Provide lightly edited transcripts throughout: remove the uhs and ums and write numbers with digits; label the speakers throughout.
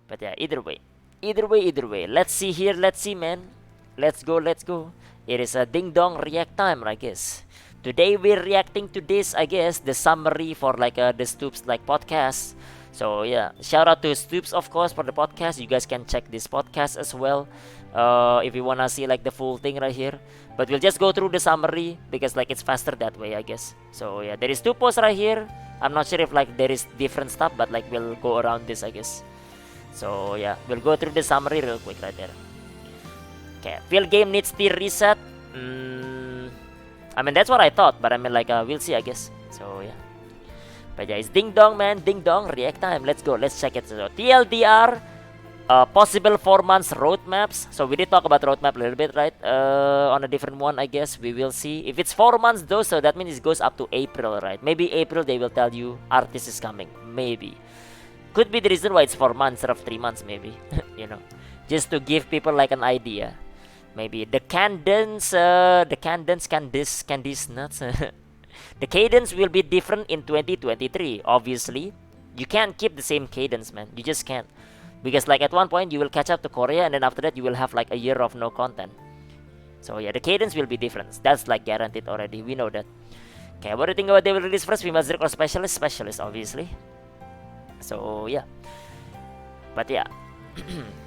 Speaker 1: But yeah, either way. Let's see here. Let's see, man. Let's go. It is a ding dong react time, I guess. Today we're reacting to this, I guess, the summary for like the Stoopzz like podcast. So yeah, shout out to Stoopzz of course for the podcast. You guys can check this podcast as well, if you wanna see like the full thing right here. But we'll just go through the summary because like it's faster that way, I guess. So yeah, there is two posts right here. I'm not sure if like there is different stuff, but like we'll go around this, I guess. So yeah, we'll go through the summary real quick right there. Okay, field game needs tier reset. I mean that's what I thought, but I mean like we'll see, I guess. So yeah, but yeah, it's ding dong, man, ding dong react time. Let's go, let's check it. So TLDR, possible 4 months roadmaps. So we did talk about roadmap a little bit, right? On a different one, I guess. We will see. If it's 4 months though, so that means it goes up to April, right? Maybe April they will tell you artist is coming. Maybe. Could be the reason why it's 4 months instead of 3 months, maybe. You know, just to give people like an idea. Maybe the cadence, Candice nuts. The cadence will be different in 2023. Obviously, you can't keep the same cadence, man. You just can't, because like at one point you will catch up to Korea, and then after that you will have like a year of no content. So yeah, the cadence will be different. That's like guaranteed already. We know that. Okay, what do you think about they will release first? Female Zerk or specialist, obviously. So yeah, but yeah.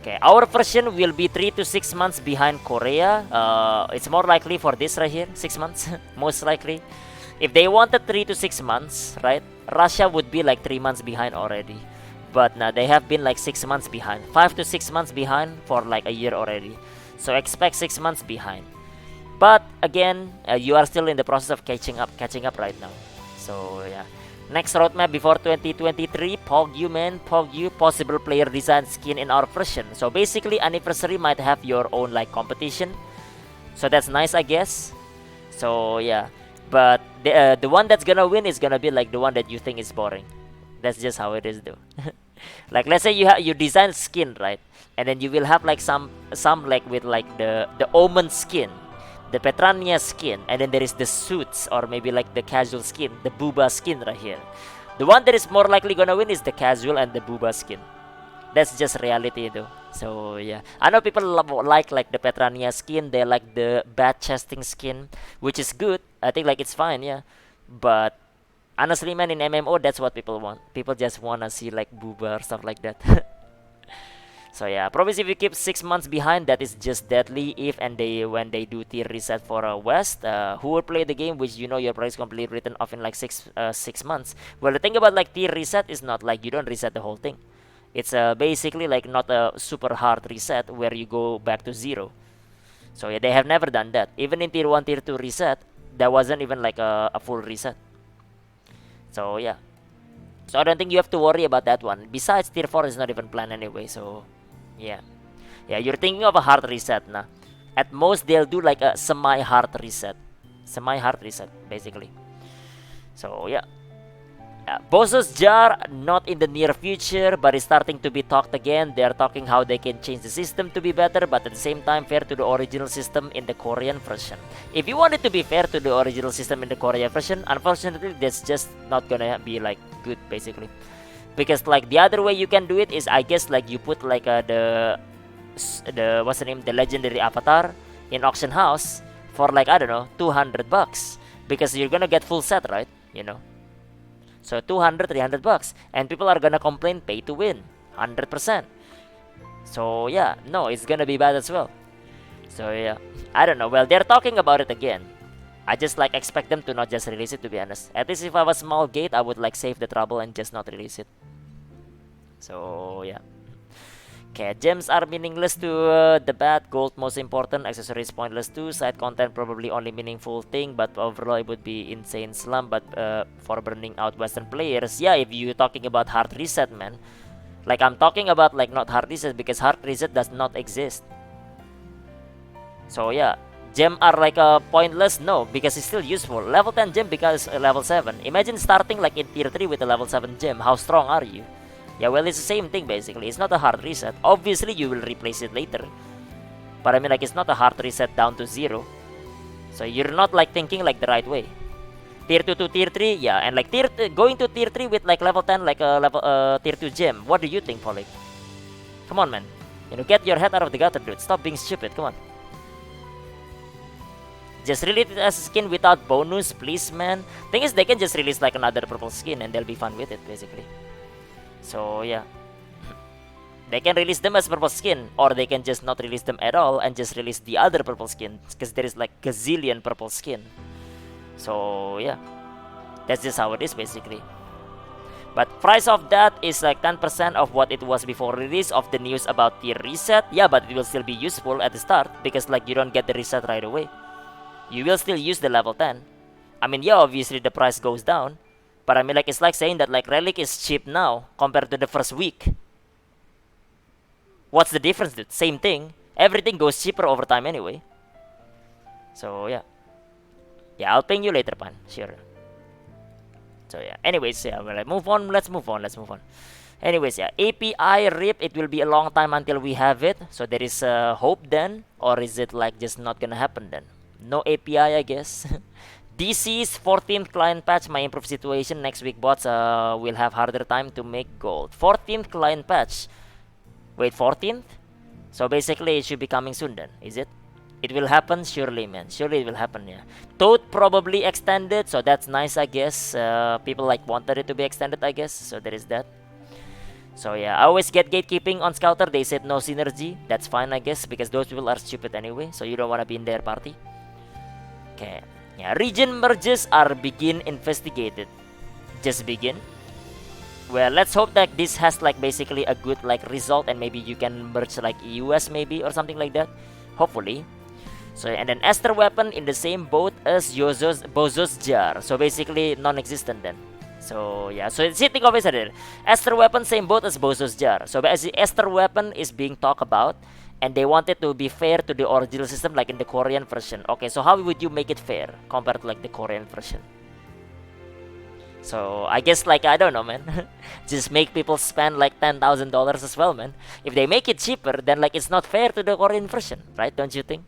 Speaker 1: Okay, our version will be 3 to 6 months behind Korea. It's more likely for this right here, 6 months, most likely. If they wanted 3 to 6 months, right? Russia would be like 3 months behind already. But now they have been like 6 months behind, 5 to 6 months behind for like a year already. So expect 6 months behind. But again, you are still in the process of catching up right now. So yeah. Next roadmap before 2023, Pogyu, man, Pogyu, possible player design skin in our version. So basically, anniversary might have your own like competition. So that's nice, I guess. So yeah, but the one that's gonna win is gonna be like the one that you think is boring. That's just how it is, though. Like let's say you design skin, right, and then you will have like some like with like the Omen skin, the Petrania skin, and then there is the suits or maybe like the casual skin, the Booba skin right here. The one that is more likely gonna win is the casual and the Booba skin. That's just reality though. So yeah, I know people like the Petrania skin. They like the bad chesting skin, which is good. I think like it's fine, yeah. But honestly, man, in MMO, that's what people want. People just wanna see like Booba or stuff like that. So yeah, promise if you keep 6 months behind, that is just deadly. If and they when they do tier reset for West, who will play the game, which you know your price completely written off in like 6 months. Well, the thing about like tier reset is not like you don't reset the whole thing. It's basically like not a super hard reset where you go back to 0. So yeah, they have never done that. Even in tier 1, tier 2 reset, that wasn't even like a full reset. So yeah. So I don't think you have to worry about that one. Besides, tier 4 is not even planned anyway, so yeah. Yeah, you're thinking of a hard reset now. At most, they'll do like a semi-hard reset. Semi-hard reset, basically. So yeah. Bozo's jar, not in the near future, but is starting to be talked again. They're talking how they can change the system to be better, but at the same time fair to the original system in the Korean version. If you want it to be fair to the original system in the Korean version, unfortunately, that's just not gonna be like good, basically. Because like the other way you can do it is, I guess, like you put like the what's the name, the legendary avatar in auction house for like, I don't know, $200, because you're gonna get full set, right? You know. So 200, $300, and people are gonna complain pay to win, 100%. So yeah, no, it's gonna be bad as well. So yeah, I don't know. Well, they're talking about it again. I just like expect them to not just release it, to be honest. At least if I was small gate, I would like save the trouble and just not release it. So yeah. Okay, gems are meaningless to the bad, gold most important, accessories pointless too, side content probably only meaningful thing, but overall it would be insane slump, but for burning out western players. Yeah, if you're talking about hard reset, man. Like I'm talking about like not hard reset, because hard reset does not exist. So yeah, gem are like pointless, no, because it's still useful. Level 10 gem because level 7. Imagine starting like in tier 3 with a level 7 gem, how strong are you? Yeah, well, it's the same thing basically. It's not a hard reset. Obviously, you will replace it later. But I mean, like, it's not a hard reset down to 0. So you're not like thinking like the right way. Tier 2 to tier 3, yeah, and like going to tier 3 with like level 10, like a level tier 2 gem. What do you think, Polik? Come on, man. You know, get your head out of the gutter, dude. Stop being stupid. Come on. Just release it as a skin without bonus, please, man. Thing is, they can just release like another purple skin and they'll be fun with it, basically. So, yeah. They can release them as purple skin, or they can just not release them at all and just release the other purple skin, because there is like gazillion purple skin. So, yeah. That's just how it is, basically. But price of that is like 10% of what it was before release of the news about the reset. Yeah, but it will still be useful at the start, because like you don't get the reset right away. You will still use the level 10. I mean, yeah, obviously the price goes down. But I mean, like, it's like saying that like Relic is cheap now compared to the first week. What's the difference, dude? Same thing. Everything goes cheaper over time anyway. So, yeah. Yeah, I'll ping you later, Pan. Sure. So, yeah. Anyways, yeah, well, move on. Let's move on. Anyways, yeah. API RIP, it will be a long time until we have it. So, there is hope then. Or is it like just not gonna happen then? No API, I guess. DC's 14th client patch might improve situation. Next week, bots will have harder time to make gold. 14th client patch. Wait, 14th? So basically, it should be coming soon then, is it? It will happen? Surely, man. Surely it will happen, yeah. Toad probably extended, so that's nice, I guess. People like wanted it to be extended, I guess. So there is that. So yeah, I always get gatekeeping on Scouter. They said no synergy. That's fine, I guess, because those people are stupid anyway. So you don't want to be in their party. Okay. Yeah, region merges are begin investigated. Just begin. Well, let's hope that this has like basically a good like result, and maybe you can merge like US maybe or something like that. Hopefully. So and then Esther weapon in the same boat as Bozo's jar. So basically non-existent then. So yeah, so sitting over there. Esther weapon same boat as Bozo's jar. So as the Esther weapon is being talked about, and they want it to be fair to the original system like in the Korean version. Okay, so how would you make it fair compared to like the Korean version? So I guess like I don't know, man. Just make people spend like $10,000 as well, man. If they make it cheaper, then like it's not fair to the Korean version, right? Don't you think?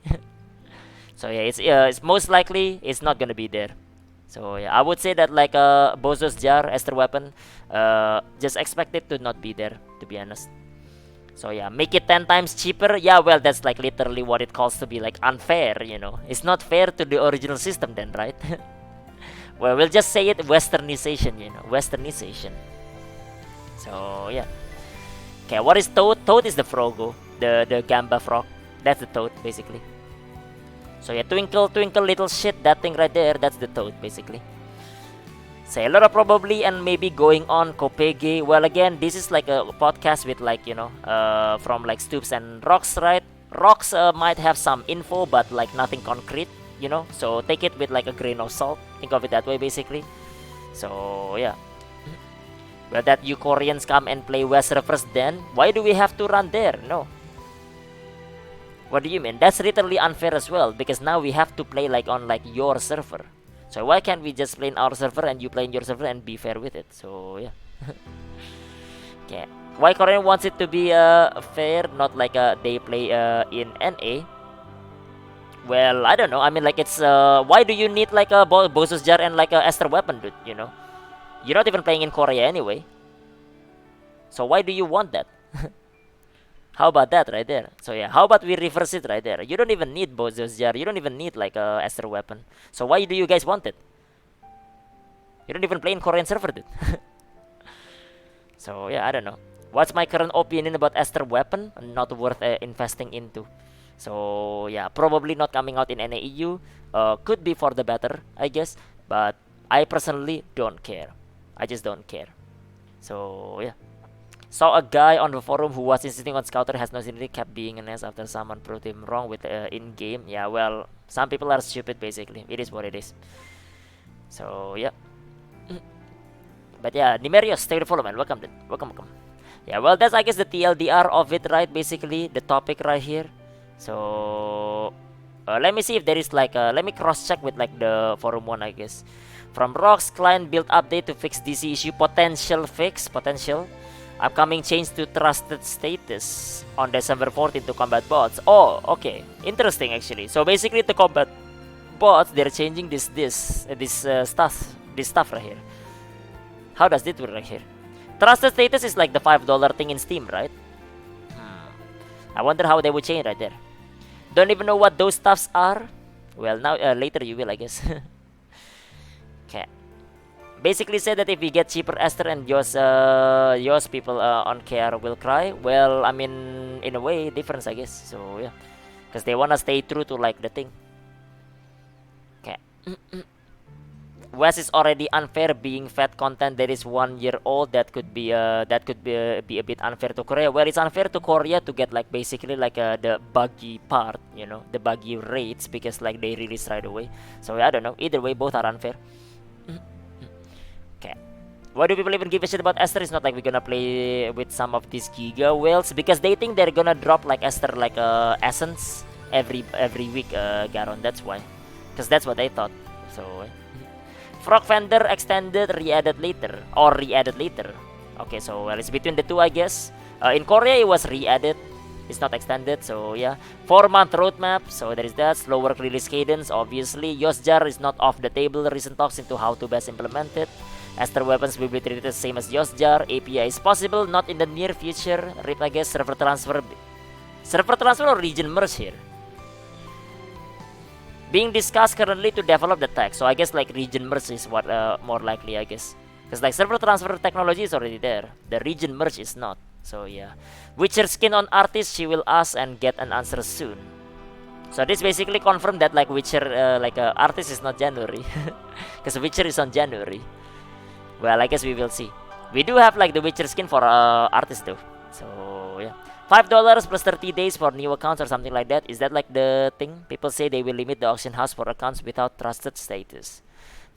Speaker 1: So yeah, it's most likely it's not gonna be there. So yeah, I would say that like Bozo's jar, Esther weapon, just expect it to not be there, to be honest. So yeah, make it 10 times cheaper. Yeah, well, that's like literally what it calls to be like unfair, you know. It's not fair to the original system then, right? Well, we'll just say it westernization, you know, westernization. So, yeah. Okay, what is Toad? Toad is the Frogo, the Gamba frog. That's the Toad, basically. So, yeah, twinkle, twinkle, little shit, that thing right there, that's the Toad, basically. Sailor probably, and maybe going on Kopege. Well, again, this is like a podcast with like, you know, from like Stoopzz and Roxx, right? Roxx might have some info, but like nothing concrete. You know, so take it with like a grain of salt. Think of it that way, basically. So yeah. Well, that you Koreans come and play West servers, then why do we have to run there? No. What do you mean? That's literally unfair as well, because now we have to play like on like your server. So why can't we just play in our server and you play in your server and be fair with it? So yeah. Okay. Why Korean wants it to be fair, not like they play in NA? Well, I don't know. I mean, like, it's, why do you need, like, a Bozo's jar and, like, a Esther weapon, dude, you know? You're not even playing in Korea anyway. So why do you want that? How about that right there? So, yeah, how about we reverse it right there? You don't even need Bozo's jar. You don't even need, like, a Esther weapon. So why do you guys want it? You don't even play in Korean server, dude. So, yeah, I don't know. What's my current opinion about Esther weapon? Not worth investing into. So yeah, probably not coming out in NAEU. Could be for the better, I guess. But I personally don't care. I just don't care. So yeah. Saw a guy on the forum who was insisting on Scouter has no synergy, kept being an S after someone proved him wrong with in-game. Yeah, well, some people are stupid basically. It is what it is. So yeah. But yeah, Nimerios, stay to follow, man. Welcome, dude. Welcome. Yeah, well, that's I guess the TLDR of it, right? Basically, the topic right here. So let me see if there is like let me cross check with like the forum one, I guess. From Roxx, client build update to fix DC issue, potential upcoming change to trusted status on December 14th to combat bots. Oh, okay, interesting actually. So basically to combat bots, they're changing this stuff right here. How does it work right here? Trusted status is like the $5 thing in Steam, right? I wonder how they would change right there. Don't even know what those stuffs are. Well, now later you will, I guess. Okay. Basically said that if we get cheaper Esther and yours people on KR will cry. Well, I mean, in a way, difference, I guess. So yeah, because they wanna stay true to like the thing. Okay. Wes is already unfair being fed content that is 1 year old. That could be be a bit unfair to Korea. Well, it's unfair to Korea to get like basically like the buggy part, you know, the buggy rates because like they release right away. So I don't know. Either way, both are unfair. Okay. Why do people even give a shit about Esther? It's not like we're gonna play with some of these Giga whales because they think they're gonna drop like Esther like essence every week, Garon. That's why, because that's what they thought. So. Frog Fender extended, re-added later. Okay, so well, it's between the two, I guess. In Korea, it was re-added. It's not extended, so yeah. 4-month roadmap, so there is that. Slower release cadence, obviously. Yosjar is not off the table. Recent talks into how to best implement it. Esther weapons will be treated the same as Yosjar. API is possible, not in the near future. RIP, I guess. Server transfer or region merge here? Being discussed currently to develop the tech, so I guess like region merge is what more likely, I guess, because like server transfer technology is already there. The region merge is not. So yeah, Witcher skin on artist, she will ask and get an answer soon. So this basically confirmed that like Witcher artist is not January, because Witcher is on January. Well, I guess we will see. We do have like the Witcher skin for artist though. So yeah. $5 plus 30 days for new accounts or something like that. Is that like the thing? People say they will limit the auction house for accounts without trusted status.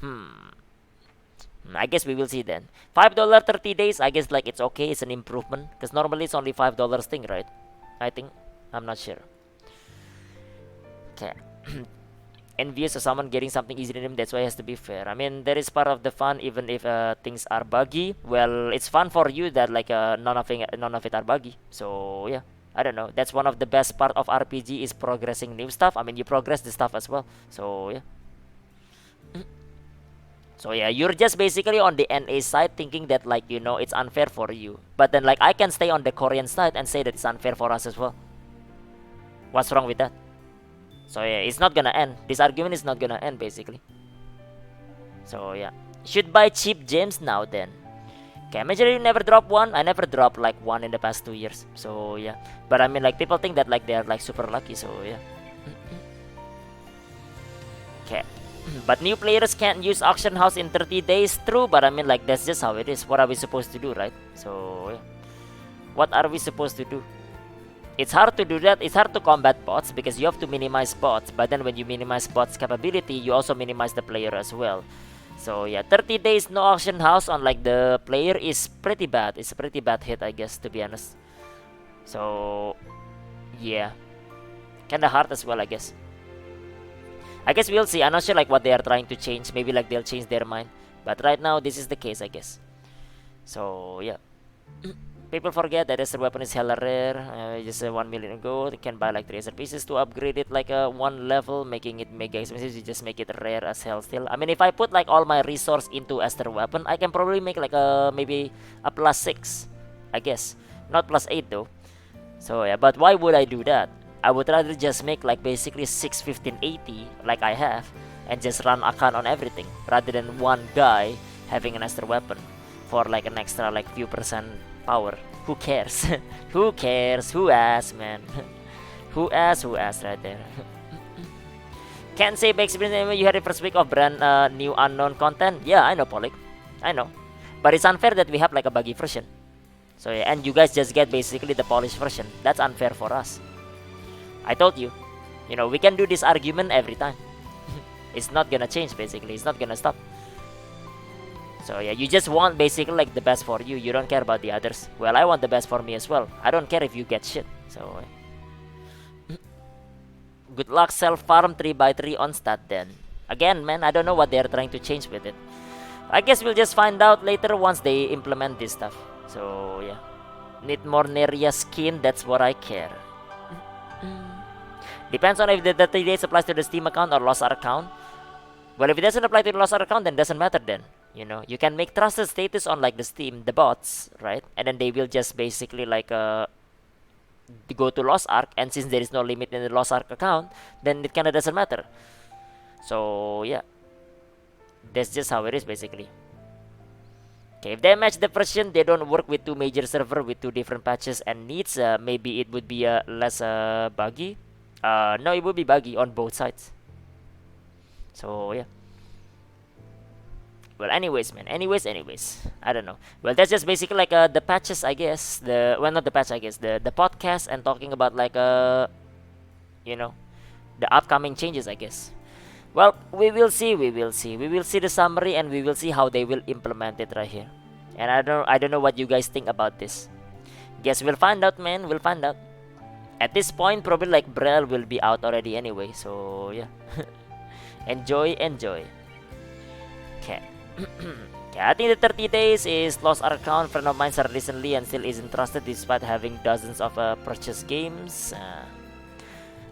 Speaker 1: I guess we will see then. $5 30 days, I guess like it's okay. It's an improvement. Because normally it's only $5 thing, right? I think. I'm not sure. Okay. Envious of someone getting something easy to him, that's why it has to be fair. I mean, there is part of the fun even if things are buggy. Well, it's fun for you that like none of it are buggy. So yeah, I don't know. That's one of the best part of RPG is progressing new stuff. I mean, you progress the stuff as well. So yeah. So yeah, you're just basically on the NA side thinking that like, you know, it's unfair for you. But then like I can stay on the Korean side and say that it's unfair for us as well. What's wrong with that? So yeah, it's not gonna end. This argument is not gonna end basically. So yeah, should buy cheap gems now then. Okay, I mentioned you never drop one. I never dropped like one in the past 2 years. So yeah, but I mean like people think that like they're like super lucky. So yeah. Okay, but new players can't use auction house in 30 days. True, but I mean like that's just how it is. What are we supposed to do, right? So yeah, what are we supposed to do? It's hard to do that. It's hard to combat bots because you have to minimize bots. But then when you minimize bots' capability, you also minimize the player as well. So yeah, 30 days no auction house on like the player is pretty bad. It's a pretty bad hit, I guess, to be honest. So yeah, kinda hard as well, I guess. I guess we'll see. I'm not sure like what they are trying to change. Maybe like they'll change their mind. But right now, this is the case, I guess. So yeah. People forget that Esther weapon is hella rare. Just 1 million ago, they can buy like 300 pieces to upgrade it like one level, making it mega expensive. You just make it rare as hell still. I mean, if I put like all my resource into Esther weapon, I can probably make like maybe a +6, I guess. Not +8 though. So yeah, but why would I do that? I would rather just make like basically 6, 15, 80 like I have, and just run account on everything rather than one guy having an Esther weapon for like an extra like few percent power. Who cares? Who cares? Who asks, man? Who asks right there? Can't say by experience you had the first week of brand new unknown content. Yeah, I know, Polik. I know. But it's unfair that we have like a buggy version. So yeah, and you guys just get basically the polished version. That's unfair for us. I told you. You know, we can do this argument every time. It's not gonna change basically. It's not gonna stop. So yeah, you just want basically like the best for you. You don't care about the others. Well, I want the best for me as well. I don't care if you get shit. So good luck self farm 3x3 on stat then. Again, man, I don't know what they're trying to change with it. I guess we'll just find out later once they implement this stuff. So yeah, need more Neria skin. That's what I care. Depends on if the 30 days applies to the Steam account or Lost Art account. Well, if it doesn't apply to the Lost Art account, then doesn't matter then. You know, you can make trusted status on like the Steam, the bots, right? And then they will just basically like to go to Lost Ark, and since there is no limit in the Lost Ark account, then it kind of doesn't matter. So yeah, that's just how it is basically. Okay, if they match the version, they don't work with two major server with two different patches and needs. Maybe it would be less buggy. No, it would be buggy on both sides. So yeah. Well, anyways, man. Anyways. I don't know. Well, that's just basically like the patches, I guess. Not the patch, I guess. The podcast and talking about like you know, the upcoming changes, I guess. Well, we will see. We will see the summary, and we will see how they will implement it right here. And I don't know what you guys think about this. Guess we'll find out, man. We'll find out. At this point, probably like Braille will be out already anyway. So yeah, enjoy. Okay. Yeah, I think the 30 days is lost our account. Friend of mine started recently and still isn't trusted despite having dozens of purchased games.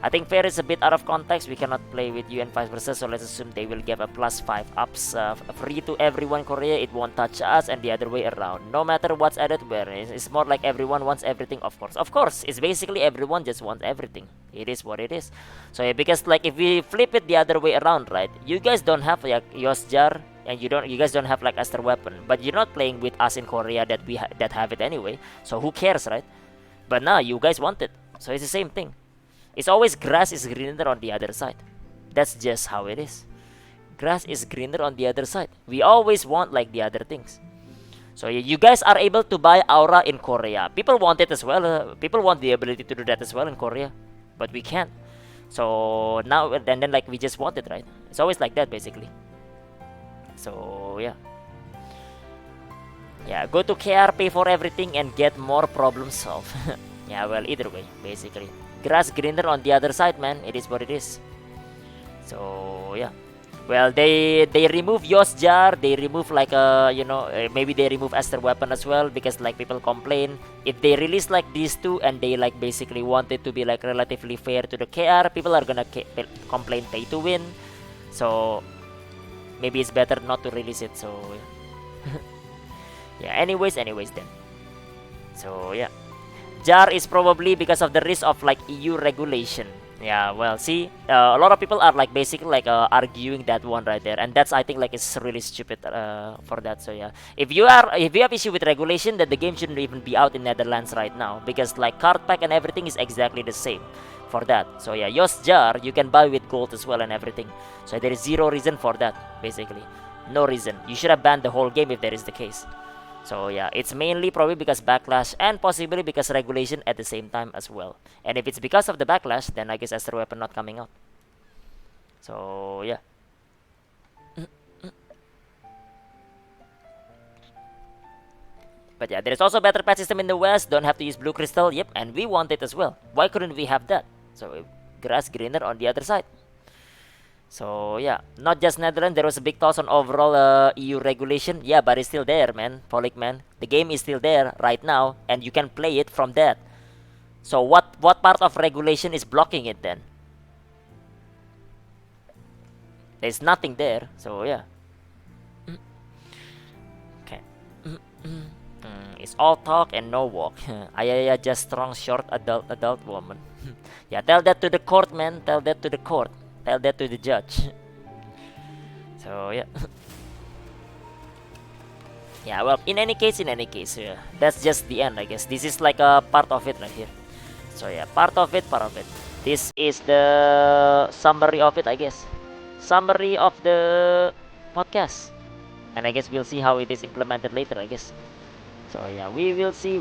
Speaker 1: I think fair is a bit out of context. We cannot play with you and vice versa, so let's assume they will give a +5 ups free to everyone Korea. It won't touch us, and the other way around. No matter what's added where, it's more like everyone wants everything, of course. Of course, it's basically everyone just wants everything. It is what it is. So yeah, because like if we flip it the other way around, right? You guys don't have like Yosjar, and you guys don't have like Esther weapon, but you're not playing with us in Korea that have it anyway. So who cares, right? But now you guys want it, so it's the same thing. It's always grass is greener on the other side. That's just how it is. Grass is greener on the other side. We always want like the other things. So you guys are able to buy Aura in Korea. People want it as well. People want the ability to do that as well in Korea, but we can't. So now and then like we just want it, right? It's always like that basically. So yeah. Yeah, go to KR, pay for everything, and get more problems solved. Yeah, well, either way, basically. Grass greener on the other side, man. It is what it is. So yeah. Well, they remove Yosjar. They remove like maybe they remove Esther weapon as well because like people complain if they release like these two and they like basically want it to be like relatively fair to the KR. People are gonna complain pay to win. So maybe it's better not to release it. So yeah. Anyways then. So yeah. Jar is probably because of the risk of like EU regulation. Yeah, well, see, a lot of people are like basically like arguing that one right there, and that's I think like it's really stupid for that. So yeah, if you have issue with regulation, then the game shouldn't even be out in Netherlands right now because like card pack and everything is exactly the same for that. So yeah, Yos Jar you can buy with gold as well and everything. So there is zero reason for that basically, no reason. You should have banned the whole game if that is the case. So yeah, it's mainly probably because backlash and possibly because regulation at the same time as well. And if it's because of the backlash, then I guess Esther weapon not coming out. So yeah. But yeah, there's also a better patch system in the West. Don't have to use blue crystal. Yep, and we want it as well. Why couldn't we have that? So grass greener on the other side. So yeah, not just Netherlands, there was a big toss on overall EU regulation. Yeah, but it's still there, man. Polik, man. The game is still there right now, and you can play it from that. So what part of regulation is blocking it then? There's nothing there, so yeah. Okay. It's all talk and no walk. Ayaya just strong, short, adult woman. Yeah, tell that to the court, man. Tell that to the court. Tell that to the judge. So yeah. Yeah, well, in any case, yeah, that's just the end, I guess. This is like a part of it right here. So yeah, part of it. This is the summary of it, I guess. Summary of the podcast. And I guess we'll see how it is implemented later, I guess. So yeah, we will see.